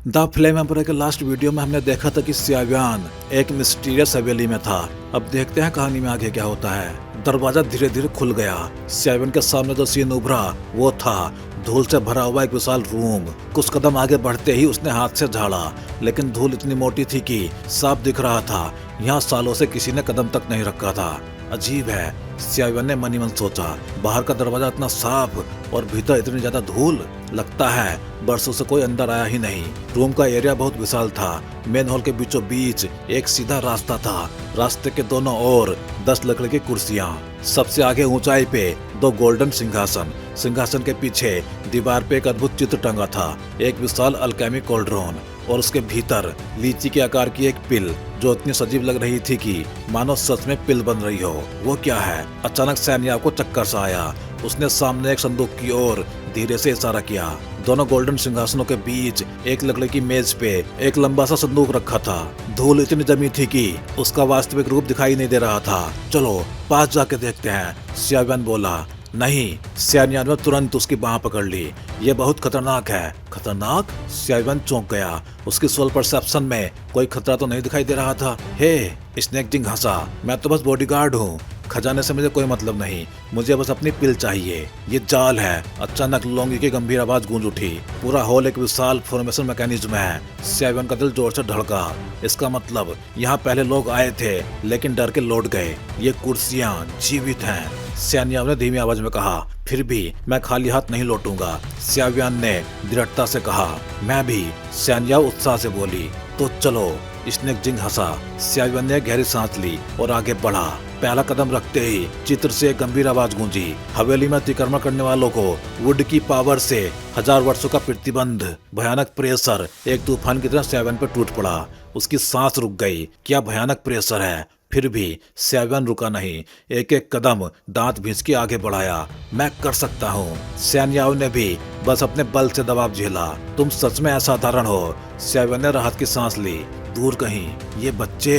The flame emperor के last video में हमने देखा था कि सियावियान एक मिस्टीरियस हवेली में था। अब देखते हैं कहानी में आगे क्या होता है। दरवाजा धीरे धीरे खुल गया। सियावियान के सामने जो सीन उभरा वो था धूल से भरा हुआ एक विशाल रूम। कुछ कदम आगे बढ़ते ही उसने हाथ से झाड़ा, लेकिन धूल इतनी मोटी थी कि साफ दिख रहा था यहाँ सालों से किसी ने कदम तक नहीं रखा था। अजीब है, सियावियान ने मन ही मन सोचा। बाहर का दरवाजा इतना साफ और भीतर इतनी ज्यादा धूल, लगता है बरसों से कोई अंदर आया ही नहीं। रूम का एरिया बहुत विशाल था। मेन हॉल के बीचों बीच एक सीधा रास्ता था। रास्ते के दोनों ओर 10 लकड़ी की कुर्सियां, सबसे आगे ऊंचाई पे 2 गोल्डन सिंहासन। सिंहासन के पीछे दीवार पे एक अद्भुत चित्र टंगा था, एक विशाल अल्केमी कोल्ड्रोन और उसके भीतर लीची के आकार की एक पिल जो इतनी सजीव लग रही थी कि मानो सच में पिल बन रही हो। वो क्या है? अचानक सैन्या को चक्कर सा आया। उसने सामने एक संदूक की ओर धीरे से इशारा किया। दोनों गोल्डन सिंहासनों के बीच एक लकड़ी की मेज पे एक लंबा सा संदूक रखा था। धूल इतनी जमी थी कि उसका वास्तविक रूप दिखाई नहीं दे रहा था। चलो पास जाके देखते हैं, सियावियान बोला। नहीं, सैन्या ने तुरंत उसकी बांह पकड़ ली। ये बहुत खतरनाक है। खतरनाक? सियावियान चौंक गया। उसकी सोल परसेप्शन में कोई खतरा तो नहीं दिखाई दे रहा था। हे, स्नेक जिंग हंसा। मैं तो बस बॉडीगार्ड हूँ, खजाने से मुझे कोई मतलब नहीं, मुझे बस अपनी पिल चाहिए। ये जाल है। अचानक लोंगी की गंभीर आवाज गूंज उठी। पूरा हॉल एक विशाल फॉर्मेशन मैकेनिज्म है। सियावियान का दिल जोर से धड़का। इसका मतलब यहाँ पहले लोग आए थे लेकिन डर के लौट गए। ये कुर्सियाँ जीवित हैं। सैन्या ने धीमी आवाज में कहा। फिर भी मैं खाली हाथ नहीं लौटूंगा, सियावियान ने दृढ़ता से कहा। मैं भी, सैन्या उत्साह से बोली। तो चलो, स्नेक जिंग हंसा। सियावियान ने गहरी सांस ली और आगे बढ़ा। पहला कदम रखते ही चित्र से एक गंभीर आवाज गूंजी। हवेली में अतिक्रमण करने वालों को वुड की पावर से 1000 वर्षों का प्रतिबंध। भयानक प्रेशर एक तूफान की तरह सियावियान पर टूट पड़ा। उसकी सांस रुक गई। क्या भयानक प्रेशर है! फिर भी सियावियान रुका नहीं। एक एक कदम दांत भींच के आगे बढ़ाया। मैं कर सकता हूँ। सैन्याओं ने भी बस अपने बल से दबाव झेला। तुम सच में असाधारण हो। सियावियान ने राहत की सांस ली। दूर कहीं ये बच्चे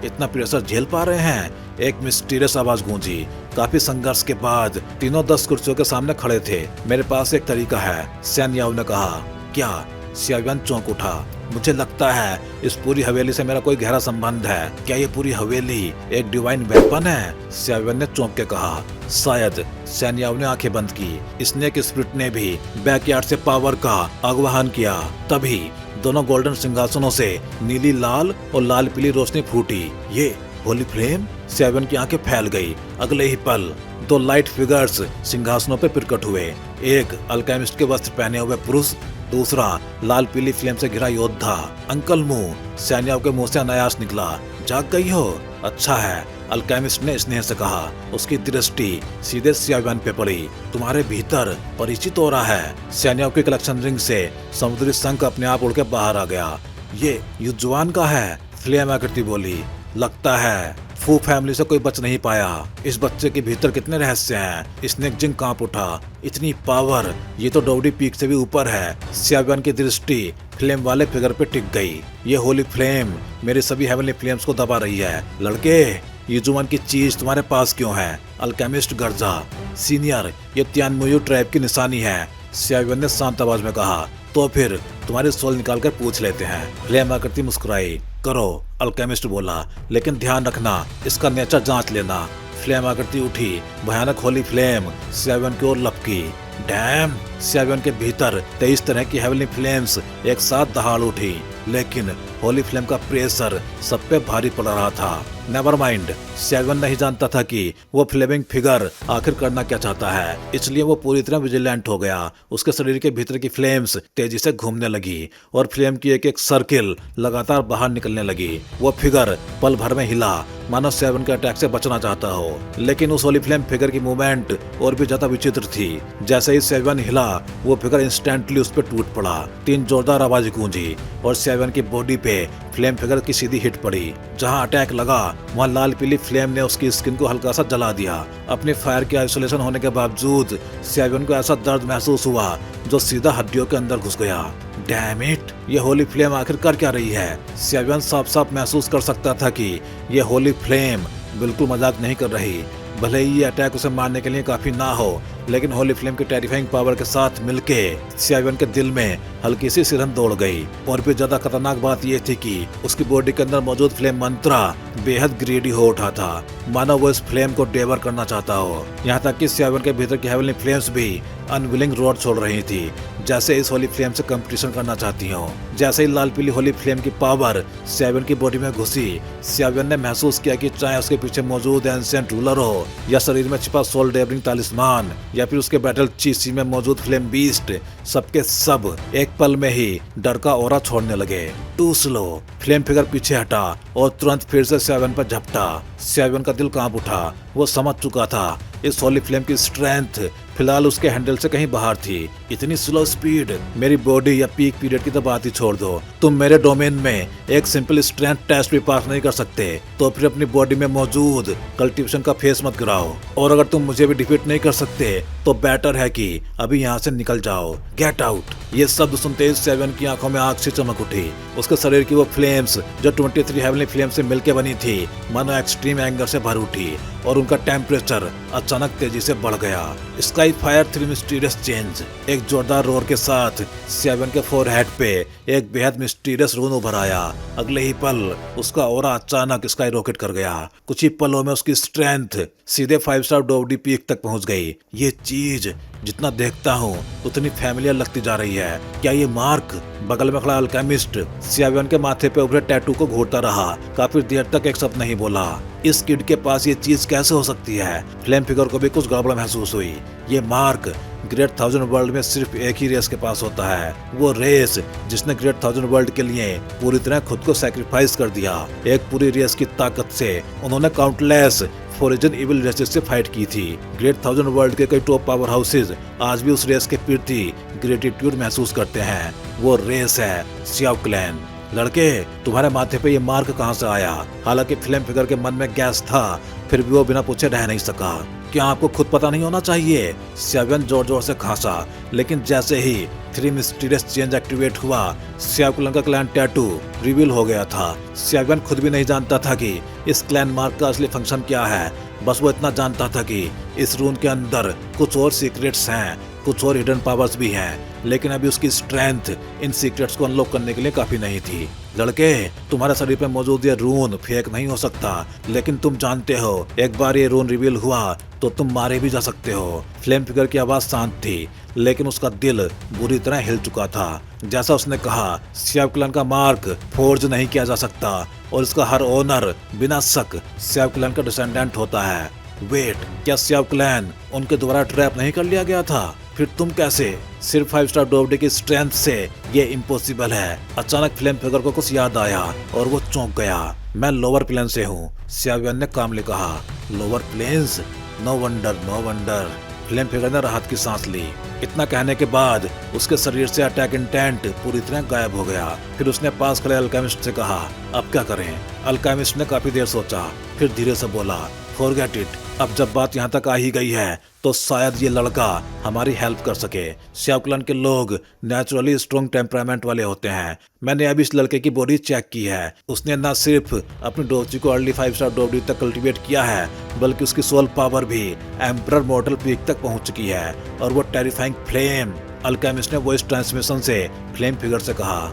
इतना प्रेशर झेल पा रहे हैं? एक मिस्टीरियस आवाज गूंजी। काफी संघर्ष के बाद तीनों 10 कुर्सियों के सामने खड़े थे। मेरे पास एक तरीका है, सैन्याओं ने कहा। क्या? सियावियान चौंक उठा। मुझे लगता है इस पूरी हवेली से मेरा कोई गहरा संबंध है। क्या ये पूरी हवेली एक डिवाइन वेपन है? सियावियान ने चौंक के कहा। शायद। सैन्याओं ने आंखें बंद की। स्नेक स्पिरिट ने भी बैकयार्ड से पावर का आह्वान किया। तभी दोनों गोल्डन सिंहासनों से नीली लाल और लाल पीली रोशनी फूटी। ये होली फ्लेम? सियावियान की आंखें फैल गई। अगले ही पल 2 लाइट फिगर्स सिंहासनों पर प्रकट हुए। एक अल्केमिस्ट के वस्त्र पहने हुए पुरुष, दूसरा लाल पीली फ्लेम से घिरा योद्धा। अंकल मुंह, सैन्या के मुंह से अनायास निकला। जाग गई हो? अच्छा है, अल्केमिस्ट ने स्नेह से कहा। उसकी दृष्टि सीधे सियावियान पे पड़ी। तुम्हारे भीतर परिचित हो रहा है। सैन्या के कलेक्शन रिंग से समुद्री शंख अपने आप उड़ के बाहर आ गया। ये युजुआन का है, फ्लेम आकृति बोली। लगता है फू फैमिली से कोई बच नहीं पाया। इस बच्चे के भीतर कितने रहस्य हैं। स्नेक जिंग कांप उठा। इतनी पावर, ये तो डोवडी पीक से भी ऊपर है। सियावियान की दृष्टि फ्लेम वाले फिगर पे टिक गई। ये होली फ्लेम मेरे सभी हेवनली फ्लेम्स को दबा रही है। लड़के, युजुआन की चीज तुम्हारे पास क्यों है? अल्केमिस्ट गर्जा। सीनियर, ये तियानमुयु ट्राइब की निशानी है, सियावियान ने शांत आवाज में कहा। तो फिर तुम्हारी सोल निकाल कर पूछ लेते हैं। फ्लेम आकृति मुस्कुराई। करो, अल्केमिस्ट बोला, लेकिन ध्यान रखना, इसका नेचर जांच लेना। फ्लेम आकृति उठी। भयानक होली फ्लेम सियावियान की ओर लपकी। डैम! सियावियान के भीतर 23 तरह की हेवनली फ्लेम्स एक साथ दहाड़ उठी, लेकिन होली फ्लेम का प्रेशर सब पे भारी पड़ रहा था। नेवर माइंड, सियावियान नहीं जानता था कि वो फ्लेमिंग फिगर आखिर करना क्या चाहता है, इसलिए वो पूरी तरह विजिलेंट हो गया। उसके शरीर के भीतर की फ्लेम्स तेजी से घूमने लगी और फ्लेम की एक एक सर्किल लगातार बाहर निकलने लगी। वो फिगर पल भर में हिला, मानो सियावियान के अटैक से बचना चाहता हो। लेकिन उस होली फ्लेम फिगर की मूवमेंट और भी ज्यादा विचित्र थी। जैसे ही सियावियान हिला, वो फिगर इंस्टेंटली उस पर टूट पड़ा। 3 जोरदार आवाज गूंजी और सियावियान की बॉडी पे फ्लेम फिगर की सीधी हिट पड़ी। जहां अटैक लगा वहां लाल पीली फ्लेम ने उसकी स्किन को हल्का सा जला दिया। अपने फायर के आइसोलेशन होने के बावजूद सियावियान को ऐसा दर्द महसूस हुआ जो सीधा हड्डियों के अंदर घुस गया। डैम इट, ये होली फ्लेम आखिर कर क्या रही है? सियावियान साफ साफ महसूस कर सकता था कि ये होली फ्लेम बिल्कुल मजाक नहीं कर रही। भले ही ये अटैक उसे मारने के लिए काफी ना हो, लेकिन होली फ्लेम की टेरिफाइंग पावर के साथ मिलके C-7 के दिल में हल्की सी सिरहन दौड़ गई। और भी ज्यादा खतरनाक बात यह थी कि उसकी बॉडी के अंदर मौजूद फ्लेम मंत्रा बेहद ग्रीडी हो उठा था, मानो वो इस फ्लेम को डेवर करना चाहता हो। यहाँ तक कि C-7 के भीतर की हेवनली फ्लेम्स भी अनविलिंग रोड छोड़ रही थी, जैसे इस होली फ्लेम से कंपटीशन करना चाहती हो। जैसे ही लाल पीली होली फ्लेम की पावर C-7 की बॉडी में घुसी, C-7 ने महसूस किया कि चाहे उसके पीछे मौजूद एंशिएंट रूलर हो, या शरीर में छिपा सोल डेवरिंग तालिस्मान, या फिर उसके बैटल चीसी में मौजूद फ्लेम बीस्ट, सबके सब एक पल में ही डर का ऑरा छोड़ने लगे। To slow. फ्लेम फिगर पीछे हटा और तुरंत फिर से C-7 पर झपटा। C-7 का दिल कांप उठा। वो समझ चुका था इस होली फ्लेम की स्ट्रेंथ फिलहाल उसके हैंडल से कहीं बाहर थी। इतनी स्लो स्पीड, मेरी बॉडी या पीक पीरियड की तो बात ही छोड़ दो, तुम मेरे डोमेन में एक सिंपल स्ट्रेंथ टेस्ट भी पास नहीं कर सकते, तो फिर अपनी बॉडी में मौजूद कल्टीवेशन का फेस मत गिराओ। और अगर तुम मुझे भी डिफीट नहीं कर सकते तो बेटर है कि अभी यहाँ से निकल जाओ। Get out. ये शब्द सुनते ही C-7 की आंखों में आग से चमक उठी। उसके शरीर की वो फ्लेम्स जो 23 हेवनली फ्लेम से मिलकर बनी थी, मानो एक्सट्रीम एंगर से भर उठी और उनका टेम्परेचर अचानक तेजी से बढ़ गया। Sky fire three mysterious change. एक जोरदार रोर के साथ C-7 के फोरहेड पे एक बेहद मिस्टीरियस रून उभर आया। अगले ही पल उसका ऑरा अचानक स्काई रॉकेट कर गया। कुछ ही पलों में उसकी स्ट्रेंथ सीधे 5 स्टार डोवडी पीक तक पहुंच गई। ये चीज जितना देखता हूँ उतनी फैमिलियर लगती जा रही है। क्या ये मार्क? बगल में खड़ा अल्केमिस्ट C-7 के माथे पे उभरे टैटू को घूरता रहा। काफी देर तक एक शब्द नहीं बोला। इस किड के पास ये चीज कैसे हो सकती है? फ्लेम फिगर को भी कुछ गड़बड़ महसूस हुई। ये मार्क ग्रेट 1000 वर्ल्ड में सिर्फ एक ही रेस के पास होता है, वो रेस जिसने ग्रेट 1000 वर्ल्ड के लिए पूरी तरह खुद को सैक्रिफाइस कर दिया। एक पूरी रेस की ताकत से उन्होंने काउंटलेस फोरिजन इविल रेसेस से फाइट की थी। ग्रेट 1000 वर्ल्ड के कई टॉप पावर हाउसेज आज भी उस रेस के प्रति ग्रेटिट्यूड महसूस करते हैं। वो रेस है सियाओ क्लैन। लड़के, तुम्हारे माथे पे ये मार्क कहाँ से आया? हालांकि फ्लेम फिगर के मन में गैस था, फिर भी वो बिना पूछे रह नहीं सका। क्या आपको खुद पता नहीं होना चाहिए? C-7 जोर जोर से खांसा, लेकिन जैसे ही 3 मिस्टीरियस चेंज एक्टिवेट हुआ, सियाओ क्लैन का क्लैन टैटू रिवील हो गया था। C-7 खुद भी नहीं जानता था कि इस क्लैन मार्क का असली फंक्शन क्या है। बस वो इतना जानता था कि इस रून के अंदर कुछ और सीक्रेट्स हैं, कुछ और हिडन पावर्स भी हैं, लेकिन अभी उसकी स्ट्रेंथ इन सीक्रेट्स को अनलॉक करने के लिए काफी नहीं थी। लड़के, तुम्हारे शरीर पे मौजूद ये रून फेक नहीं हो सकता, लेकिन तुम जानते हो एक बार ये रून रिवील हुआ तो तुम मारे भी जा सकते हो। फ्लेम फिगर की आवाज शांत थी, लेकिन उसका दिल बुरी तरह हिल चुका था। जैसा उसने कहा, सियाओ क्लैन का मार्क फोर्ज नहीं किया जा सकता और इसका हर ओनर बिना शक सियाओ क्लैन का डिसेंडेंट होता है। वेट, क्या सियाओ क्लैन उनके द्वारा ट्रैप नहीं कर लिया गया था? फिर तुम कैसे? सिर्फ 5 स्टार डोवडी की स्ट्रेंथ से ये इम्पॉसिबल है। अचानक फ्लेम फिगर को कुछ याद आया और वो चौंक गया। मैं लोअर प्लेन से हूँ, C-7 ने कामली कहा। Lower plains? No wonder, no wonder. Flame figure ने राहत की सांस ली। इतना कहने के बाद उसके शरीर से अटैक इंटेंट पूरी तरह गायब हो गया। फिर उसने पास खड़े अल्केमिस्ट से कहा, अब क्या करें? अल्केमिस्ट ने काफी देर सोचा, फिर धीरे से बोला, फॉरगेट इट। अब जब बात यहाँ तक आ ही गई है तो शायद ये लड़का हमारी हेल्प कर सके। सियाओ क्लैन के लोग नेचुरली स्ट्रॉन्ग टेम्परामेंट वाले होते हैं। मैंने अभी इस लड़के की बॉडी चेक की है। उसने न सिर्फ अपनी डोची को अर्ली 5 स्टार डोवडी तक कल्टीवेट किया है, बल्कि उसकी सोल पावर भी एम्परर मॉडल पीक तक पहुंच चुकी है। और वो टेरिफाइंग फ्लेम। अल्केमिस्ट ने वॉइस ट्रांसमिशन से फ्लेम फिगर से कहा,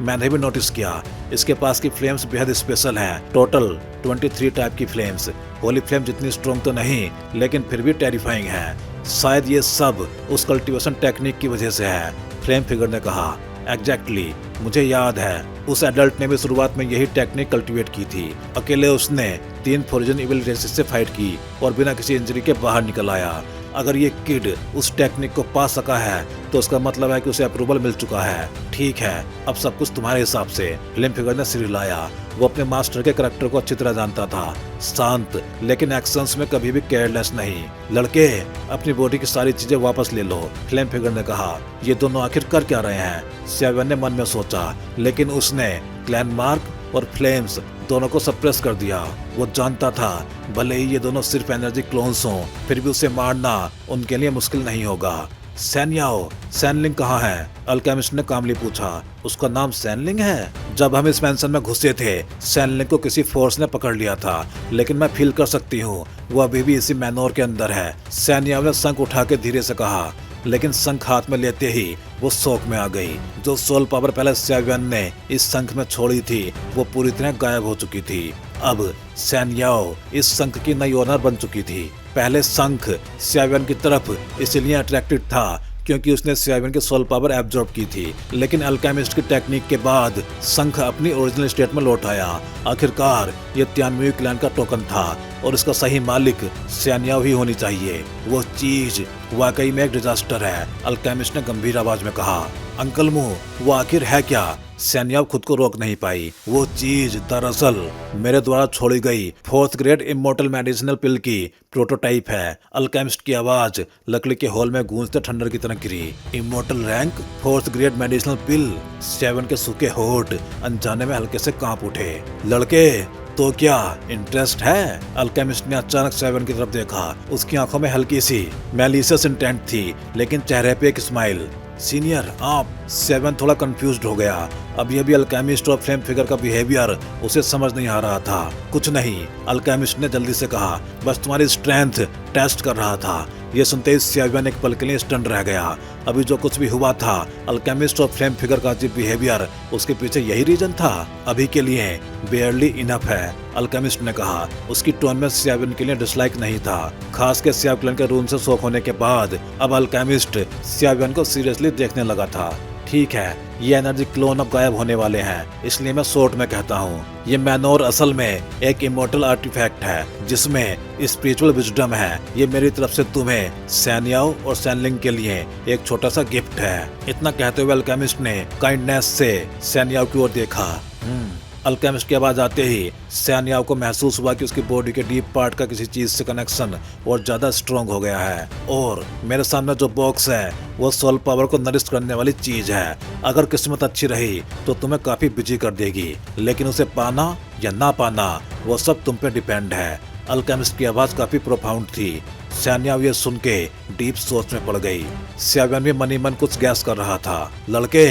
मैंने भी नोटिस किया, इसके पास की फ्लेम्स बेहद स्पेशल हैं। टोटल 23 टाइप की फ्लेम्स। होली फ्लेम जितनी स्ट्रॉन्ग तो नहीं, लेकिन फिर भी टेरिफाइंग है। शायद ये सब उस कल्टीवेशन टेक्निक की वजह से है, फ्लेम फिगर ने कहा। एग्जैक्टली, मुझे याद है उस एडल्ट ने भी शुरुआत में यही टेक्निक कल्टीवेट की थी। अकेले उसने 3 फोरिजन इविल रेसेस से फाइट की और बिना किसी इंजरी के बाहर निकल आया। अगर ये किड उस टेक्निक को पा सका है तो उसका मतलब है कि उसे अप्रूवल मिल चुका है। ठीक है, अब सब कुछ तुम्हारे हिसाब से। फ्लेम फिगर ने सिर हिलाया। वो अपने मास्टर के करैक्टर को अच्छी तरह जानता था। शांत, लेकिन एक्शंस में कभी भी केयरलेस नहीं। लड़के, अपनी बॉडी की सारी चीजें वापस ले लो, फ्लेम फिगर ने कहा। ये दोनों आखिर कर क्या रहे हैं? C-7 ने मन में सोचा, लेकिन उसने क्लैन मार्क और फ्लेम्स दोनों को सप्रेस कर दिया। वो जानता था भले ही ये दोनों सिर्फ एनर्जी क्लोन्स हों, फिर भी उसे मारना उनके लिए मुश्किल नहीं होगा। सैनयाओ, सैनलिंग कहाँ है? अल्केमिस्ट ने कामली पूछा। उसका नाम सैनलिंग है? जब हम इस मैंसन में घुसे थे, सैनलिंग को किसी फोर्स ने पकड़ लिया था, लेकिन मैं फील कर सकती हूँ वो अभी भी इसी मैनोर के अंदर है। सैनयाओ ने शंख उठा के धीरे से कहा, लेकिन शंख हाथ में लेते ही वो शौक में आ गई। जो सोल पावर पहले सैवियन ने इस शंख में छोड़ी थी, वो पूरी तरह गायब हो चुकी थी। अब सैनयाओ इस शंख की नई ओनर बन चुकी थी। पहले शंख सैवियन की तरफ इसलिए अट्रैक्टेड था क्योंकि उसने सैवियन की सोल पावर एब्जॉर्ब की थी, लेकिन अल्केमिस्ट की टेक्निक के बाद शंख अपनी ओरिजिनल स्टेट में लौट आया। आखिरकार ये तियानवे क्लैन का टोकन था और इसका सही मालिक सैनयाओ ही होनी चाहिए। वो चीज वाकई में एक डिजास्टर है, अल्केमिस्ट ने गंभीर आवाज में कहा। अंकल मू, वो आखिर है क्या? सैनयाओ खुद को रोक नहीं पाई। वो चीज दरअसल मेरे द्वारा छोड़ी गई 4th ग्रेड इमोर्टल मेडिसिनल पिल की प्रोटोटाइप है। अल्केमिस्ट की आवाज लकड़ी के हॉल में गूंजते ठंडर की तरह गिरी। Immortal rank 4th grade medicinal pill. Savian के सूखे होठ अनजाने में हल्के से कांप उठे। लड़के, तो क्या इंटरेस्ट है? अल्केमिस्ट ने अचानक सैवियन की तरफ देखा। उसकी आंखों में हल्की सी मैलिशियस इंटेंट थी, लेकिन चेहरे पे एक स्माइल। सीनियर, आप? सैवियन थोड़ा कंफ्यूज्ड हो गया। अभी अभी अल्केमिस्ट और फ्लेम फिगर का बिहेवियर उसे समझ नहीं आ रहा था। कुछ नहीं, अल्केमिस्ट ने जल्दी से कहा, बस तुम्हारी स्ट्रेंथ टेस्ट कर रहा था। ये सुनते ही सैवियन एक पल के लिए स्टन रह गया। अभी जो कुछ भी हुआ था, अल्केमिस्ट और फ्लेम फिगर का अजीब बिहेवियर, उसके पीछे यही रीजन था। अभी के लिए बेयरली इनफ है, अल्केमिस्ट ने कहा। उसकी टोन में सैवियन के लिए डिसलाइक नहीं था, खास के सैवियन के रूम से शॉक होने के बाद। अब अल्केमिस्ट सैवियन को सीरियसली देखने लगा था। ठीक है, ये एनर्जी क्लोन अब गायब होने वाले हैं, इसलिए मैं शॉर्ट में कहता हूँ, ये मैनोर असल में एक इमोर्टल आर्टिफैक्ट है जिसमें स्पिरिचुअल विजडम है। ये मेरी तरफ से तुम्हें, सैनयाओ और सैनलिंग के लिए एक छोटा सा गिफ्ट है। इतना कहते हुए अल्केमिस्ट ने काइंडनेस से सैनयाओ की ओर देखा। अल्केमिस्ट की आवाज आते ही सैनयाओ को महसूस हुआ कि उसकी बॉडी के डीप पार्ट का किसी चीज से कनेक्शन और ज्यादा स्ट्रॉन्ग हो गया है। और मेरे सामने जो बॉक्स है वो सोल पावर को नरिश करने वाली चीज है। अगर किस्मत अच्छी रही तो तुम्हें काफी बिजी कर देगी, लेकिन उसे पाना या ना पाना वो सब तुम पे डिपेंड है। अल्केमिस्ट की आवाज काफी प्रोफाउंड थी। सैनयाओ ये सुन के डीप सोच में पड़ गई। सैवियन भी मनी मन कुछ गैस कर रहा था। लड़के,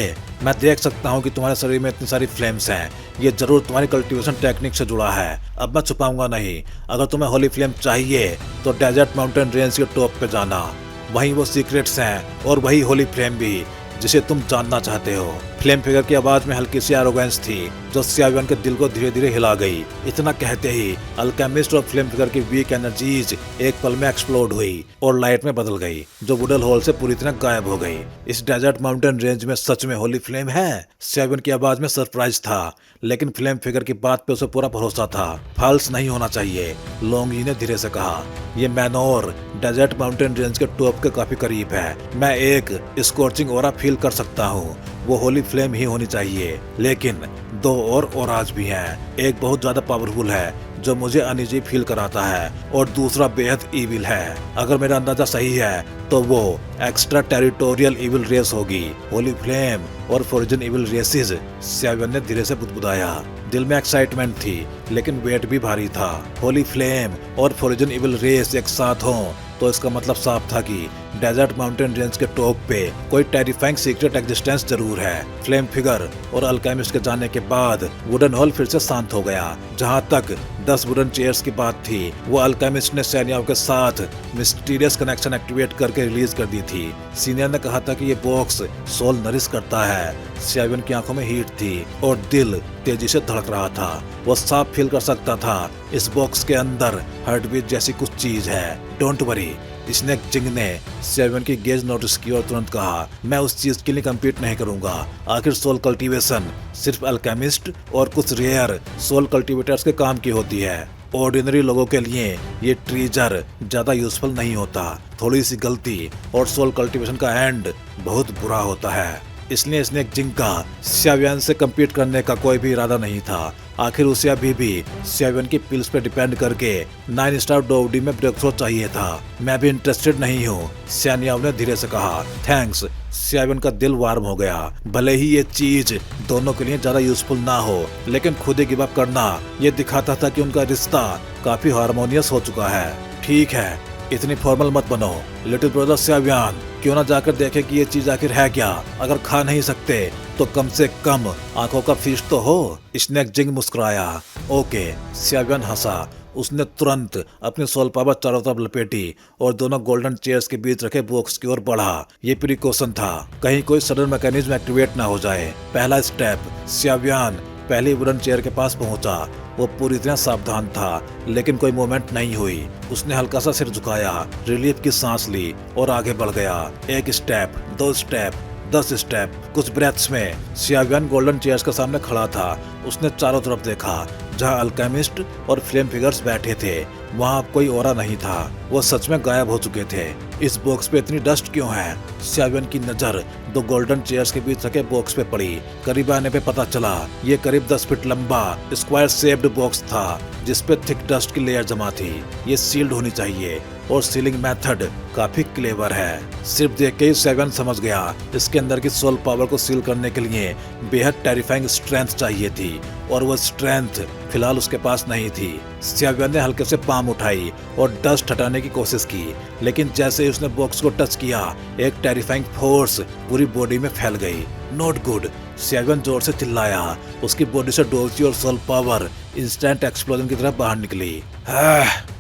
मैं देख सकता हूँ कि तुम्हारे शरीर में इतनी सारी फ्लेम्स हैं। ये जरूर तुम्हारी कल्टीवेशन टेक्निक से जुड़ा है। अब मैं छुपाऊंगा नहीं। अगर तुम्हें होली फ्लेम चाहिए तो डेजर्ट माउंटेन रेंज के टॉप पे जाना। वहीं वो सीक्रेट्स हैं और वही होली फ्लेम भी जिसे तुम जानना चाहते हो। फ्लेम फिगर की आवाज में हल्की सी एरोगेंस थी जो सैवियन के दिल को धीरे धीरे हिला गई। इतना कहते ही अल्केमिस्ट और फ्लेम फिगर की वीक एनर्जीज एक पल में एक्सप्लोड हुई और लाइट में बदल गई, जो वुडल होल से पूरी तरह गायब हो गई। इस डेजर्ट माउंटेन रेंज में सच में होली फ्लेम है? सैवियन की आवाज में सरप्राइज था, लेकिन फ्लेम फिगर की बात पे उसे पूरा भरोसा था। फॉल्स नहीं होना चाहिए, लोंगी ने धीरे से कहा। ये मैनोर डेजर्ट माउंटेन रेंज के टॉप के काफी करीब है। मैं एक स्कॉर्चिंग ऑरा फील कर सकता हूँ। वो होली फ्लेम ही होनी चाहिए, लेकिन दो और ऑराज भी हैं। एक बहुत ज्यादा पावरफुल है जो मुझे अनईजी फील कराता है, और दूसरा बेहद इविल है। अगर मेरा अंदाजा सही है तो वो एक्स्ट्रा टेरिटोरियल इविल रेस होगी। होली फ्लेम और फोरिजन इविल रेसेस, सैवियन ने धीरे से बुदबुदाया। दिल में एक्साइटमेंट थी, लेकिन वेट भी भारी था। होली फ्लेम और फोरिजन इविल रेस एक साथ हों तो इसका मतलब साफ था कि डेजर्ट माउंटेन रेंज के टॉप पे कोई टेरिफाइंग सीक्रेट एग्जिस्टेंस जरूर है। फ्लेम फिगर और अल्केमिस्ट के जाने के बाद वुडन हॉल फिर से शांत हो गया। जहां तक 10 वुडन चेयर्स की बात थी, वो अल्केमिस्ट ने सैनयाओ के साथ मिस्टीरियस कनेक्शन एक्टिवेट करके रिलीज कर दी थी। सीनियर ने कहा था कि ये बॉक्स सोल नरिश करता है। सैवियन की आंखों में हीट थी और दिल तेजी से धड़क रहा था। वो साफ फील कर सकता था इस बॉक्स के अंदर हार्टबीट जैसी कुछ चीज है। डोंट वरी, स्नेक जिंग ने सैवियन की गेज नोटिस की और तुरंत कहा, मैं उस चीज के लिए कम्पीट नहीं करूंगा। आखिर सोल कल्टीवेशन सिर्फ अल्केमिस्ट और कुछ रेयर सोल कल्टीवेटर्स के काम की होती है। ऑर्डिनरी लोगों के लिए ये ट्रीजर ज्यादा यूजफुल नहीं होता। थोड़ी सी गलती और सोल कल्टीवेशन का एंड बहुत बुरा होता है। इसलिए स्नेक जिंग का सैवियन से कम्पीट करने का कोई भी इरादा नहीं था। आखिर उसे अभी भी सैवियन की पिल्स पे डिपेंड करके 9 स्टार डोवडी में ब्रेक थ्रू चाहिए था। मैं भी इंटरेस्टेड नहीं हूँ, सैनयाओ ने धीरे से कहा। थैंक्स। सैवियन का दिल वार्म हो गया। भले ही ये चीज दोनों के लिए ज्यादा यूजफुल ना हो, लेकिन खुद ही गिव अप करना ये दिखाता था कि उनका रिश्ता काफी हार्मोनियस हो चुका है। ठीक है, इतनी फॉर्मल मत बनो लिटिल ब्रदर स्यावियान, क्यों ना जाकर देखे कि ये चीज आखिर है क्या। अगर खा नहीं सकते तो कम से कम आंखों का फीस तो हो। स्नेक जिंग मुस्कुराया। ओके, स्यावियान हंसा। उसने तुरंत अपनी सोल पावर चारों तरफ लपेटी और दोनों गोल्डन चेयर्स के बीच रखे बॉक्स की ओर बढ़ा। ये प्रिकॉशन था, कहीं कोई सडन मैकेनिज्म एक्टिवेट ना हो जाए। पहला स्टेप, स्यावियान पहली वुडन चेयर के पास पहुंचा। वो पूरी तरह सावधान था, लेकिन कोई मूवमेंट नहीं हुई। उसने हल्का सा सिर झुकाया, रिलीफ की सांस ली और आगे बढ़ गया। एक स्टेप, 2 स्टेप, 10 स्टेप। कुछ ब्रेथ्स में स्यावियान गोल्डन चेयर्स के सामने खड़ा था। उसने चारों तरफ देखा। जहां अल्केमिस्ट और फ्लेम फिगर्स बैठे थे वहां कोई औरा नहीं था। वो सच में गायब हो चुके थे। इस बॉक्स पे इतनी डस्ट क्यों है? स्यावियान की नजर 2 गोल्डन चेयर्स के बीच रखे बॉक्स पे पड़ी। करीब आने पे पता चला ये करीब 10 फीट लंबा स्क्वायर शेप्ड बॉक्स था, जिसपे थिक डस्ट की लेयर जमा थी। ये सील्ड होनी चाहिए और सीलिंग मेथड काफी क्लेवर है। सिर्फ देख के ही स्यावियान समझ गया इसके अंदर की सोल पावर को सील करने के लिए बेहद टेरिफाइंग स्ट्रेंथ चाहिए थी, और वो स्ट्रेंथ फिलहाल उसके पास नहीं थी। स्यावियान ने हल्के से पाम उठाई और डस्ट हटाने की कोशिश की, लेकिन जैसे ही उसने बॉक्स को टच किया एक टेरिफाइंग फोर्स पूरी बॉडी में फैल गई। नॉट गुड, स्यावियान जोर से चिल्लाया। उसकी बॉडी से डोलची और सोल पावर इंस्टेंट एक्सप्लोजन की तरफ बाहर निकली।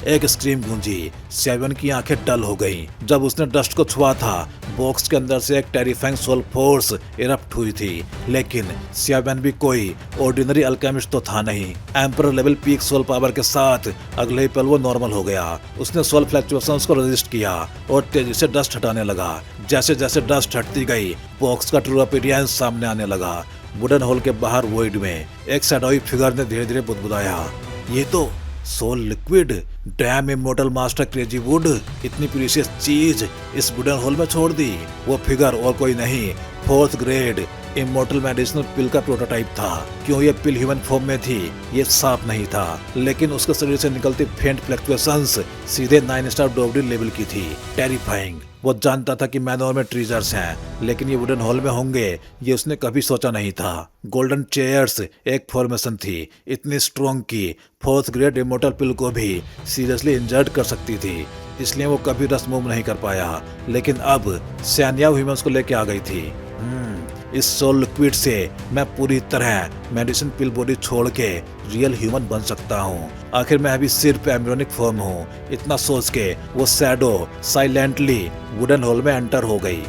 एक स्क्रीम गूंजी। स्यावियान की आंखें डल हो गईं। जब उसने डस्ट को छुआ था बॉक्स के अंदर से एक टेरिफाइंग सोल फोर्स इरप्ट हुई थी, लेकिन स्यावियान भी कोई ऑर्डिनरी अल्केमिस्ट तो था नहीं। Emperor level peak soul power के साथ अगले ही पल वो नॉर्मल हो गया। उसने सोल फ्लक्चुएशंस को रेजिस्ट किया और तेजी से डस्ट हटाने लगा। जैसे जैसे डस्ट हटती गई बॉक्स का ट्रू अपीयरेंस सामने आने लगा। वुडन होल के बाहर वॉइड में एक शैडोई फिगर ने धीरे धीरे बुदबुदाया, ये तो soul liquid, damn immortal master crazy wood, इतनी प्रीशियस चीज इस वुडन होल में छोड़ दी। वो फिगर और कोई नहीं, 4th ग्रेड इमोर्टल मेडिसिनल पिल का प्रोटोटाइप था। क्यों ये पिल ह्यूमन फॉर्म में थी ये साफ नहीं था, लेकिन उसके शरीर से निकलती फेंट फ्लक्चुएशंस सीधे 9 स्टार डोबडी लेवल की थी। टेरिफाइंग। वो जानता था कि मैनोर में ट्रीजर्स हैं, लेकिन ये वुडन हॉल में होंगे ये उसने कभी सोचा नहीं था। गोल्डन चेयर्स एक फॉर्मेशन थी, इतनी स्ट्रॉन्ग की 4th ग्रेड इमोर्टल पिल को भी सीरियसली इंजर्ड कर सकती थी, इसलिए वो कभी रस मूव नहीं कर पाया। लेकिन अब सैन्या ह्यूमंस को लेके आ गई थी। इस सोल लिक्विड से मैं पूरी तरह मेडिसिन पिल बॉडी छोड़ के रियल ह्यूमन बन सकता हूँ। आखिर मैं अभी सिर्फ एम्ब्रियोनिक फॉर्म हूँ। इतना सोच के वो शैडो साइलेंटली वुडन हॉल में एंटर हो गई।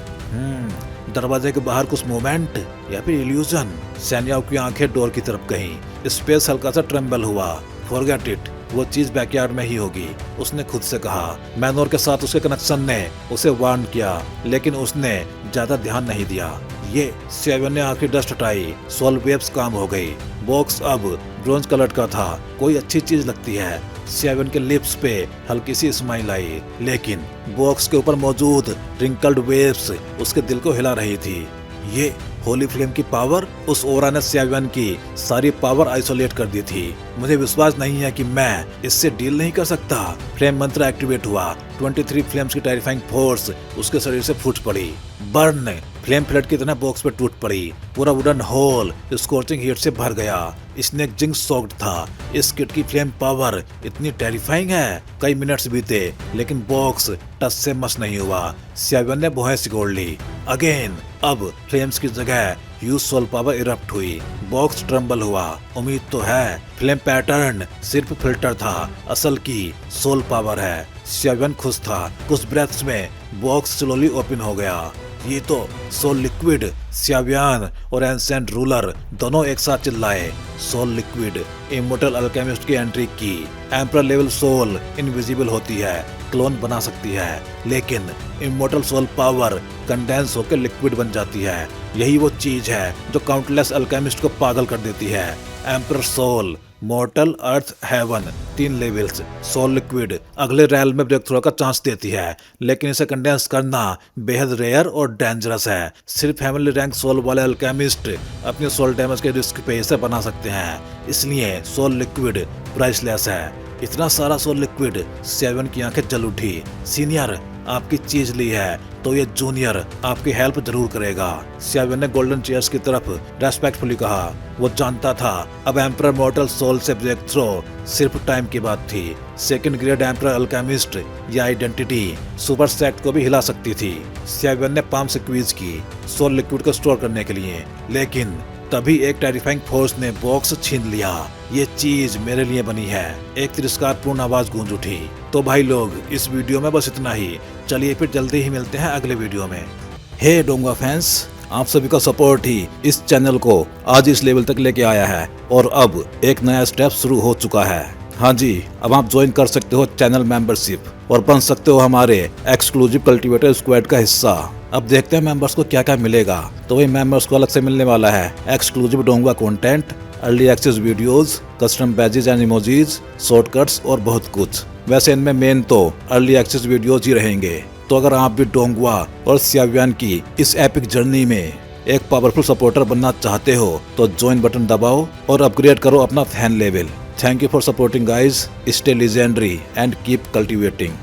दरवाजे के बाहर कुछ मूवमेंट या फिर इल्यूजन? सैन्याओ की आंखें डोर की तरफ गईं। स्पेस हल्का सा ट्रेम्बल हुआ। फॉरगेट इट, वो चीज बैकयार्ड में ही होगी, उसने खुद से कहा। मैनोर के साथ उसके कनेक्शन ने उसे वार्न किया, लेकिन उसने ज्यादा ध्यान नहीं दिया। ये स्यावियान ने आखिर डस्ट हटाई। सोल वेव्स काम हो गई। बॉक्स अब ब्रोंज कलर का था। कोई अच्छी चीज लगती है। स्यावियान के लिप्स पे हल्की सी स्माइल आई, लेकिन बॉक्स के ऊपर मौजूद रिंकल्ड वेव्स उसके दिल को हिला रही थी। ये होली फ्लेम की पावर, उस ओरा ने स्यावियान की सारी पावर आइसोलेट कर दी थी। मुझे विश्वास नहीं है कि मैं इससे डील नहीं कर सकता। फ्लेम मंत्र एक्टिवेट हुआ। 23 फ्लेम्स की टेरिफाइंग फोर्स उसके शरीर से फूट पड़ी। बर्न फ्लेम फ्लड की तरह बॉक्स पे टूट पड़ी। पूरा वुडन होल स्कॉर्चिंग हीट से भर गया। स्नेक जिंग सॉक्ड था। इस किट की फ्लेम पावर इतनी टेरिफाइंग है। कई मिनट्स बीते, लेकिन बॉक्स टच से मस नहीं हुआ। स्यावियान ने भौहें सिकोड़ ली। अगेन अब फ्लेम्स की जगह ह्यूज सोल पावर इरप्ट हुई। बॉक्स ट्रम्बल हुआ। उम्मीद तो है फ्लेम पैटर्न सिर्फ फिल्टर था, असल की सोल पावर है। स्यावियान खुश था। कुछ ब्रेथ्स में बॉक्स स्लोली ओपन हो गया। ये तो सोल लिक्विड! स्यावियान और एंसेंट रूलर दोनों एक साथ चिल्लाए। Soul liquid! इमोर्टल अल्केमिस्ट की एंट्री की। एम्परर लेवल सोल इनविजिबल होती है, क्लोन बना सकती है, लेकिन इमोर्टल सोल पावर कंडेंस होकर लिक्विड बन जाती है। यही वो चीज है जो काउंटलेस अल्केमिस्ट को पागल कर देती है। एम्परर सोल, मॉर्टल, अर्थ, हेवन, 3 लेवल्स। सोल लिक्विड अगले रैल में ब्रेक थ्रू का चांस देती है, लेकिन इसे कंडेंस करना बेहद रेयर और डेंजरस है। सिर्फ हेवनली रैंक सोल वाले अल्केमिस्ट अपने सोल डैमेज के रिस्क पे इसे बना सकते हैं, इसलिए सोल लिक्विड प्राइसलेस है। इतना सारा सोल लिक्विड। सेवन की आंखें जल उठी। सीनियर, आपकी चीज ली है तो ये जूनियर आपकी हेल्प जरूर करेगा। सेवन ने गोल्डन चेयर्स की तरफ रेस्पेक्टफुली कहा। वो जानता था अब एम्परर मॉर्टल सोल से ब्रेक थ्रो सिर्फ टाइम की बात थी। सेकंड ग्रेड एम्परर अल्केमिस्ट या आइडेंटिटी सुपर सेक्ट को भी हिला सकती थी। सेवन ने पाम से क्वीज की सोल लिक्विड को स्टोर करने के लिए, लेकिन तभी एक टेरिफाइंग फोर्स ने बॉक्स छीन लिया। ये चीज मेरे लिए बनी है, एक तिरस्कारपूर्ण आवाज गूंज उठी। तो भाई लोग, इस वीडियो में बस इतना ही। चलिए फिर जल्दी ही मिलते हैं अगले वीडियो में। हे डोंगा फैंस, आप सभी का सपोर्ट ही इस चैनल को आज इस लेवल तक लेके आया है और अब एक नया स्टेप शुरू हो चुका है। हाँ जी, अब आप ज्वाइन कर सकते हो चैनल मेंबरशिप और बन सकते हो हमारे एक्सक्लूसिव कल्टीवेटर स्क्वाड का हिस्सा। अब देखते हैं मेंबर्स को क्या क्या मिलेगा। तो वही मेंबर्स को अलग से मिलने वाला है एक्सक्लूसिव डोंगा content, early access videos, custom badges and emojis, shortcuts और बहुत कुछ। वैसे इनमें मेन तो अर्ली एक्सेस वीडियोज ही रहेंगे। तो अगर आप भी डोंगवा और सियावियान की इस एपिक जर्नी में एक पावरफुल सपोर्टर बनना चाहते हो तो ज्वाइन बटन दबाओ और अपग्रेड करो अपना fan level. Thank you for supporting guys. Stay legendary and keep cultivating.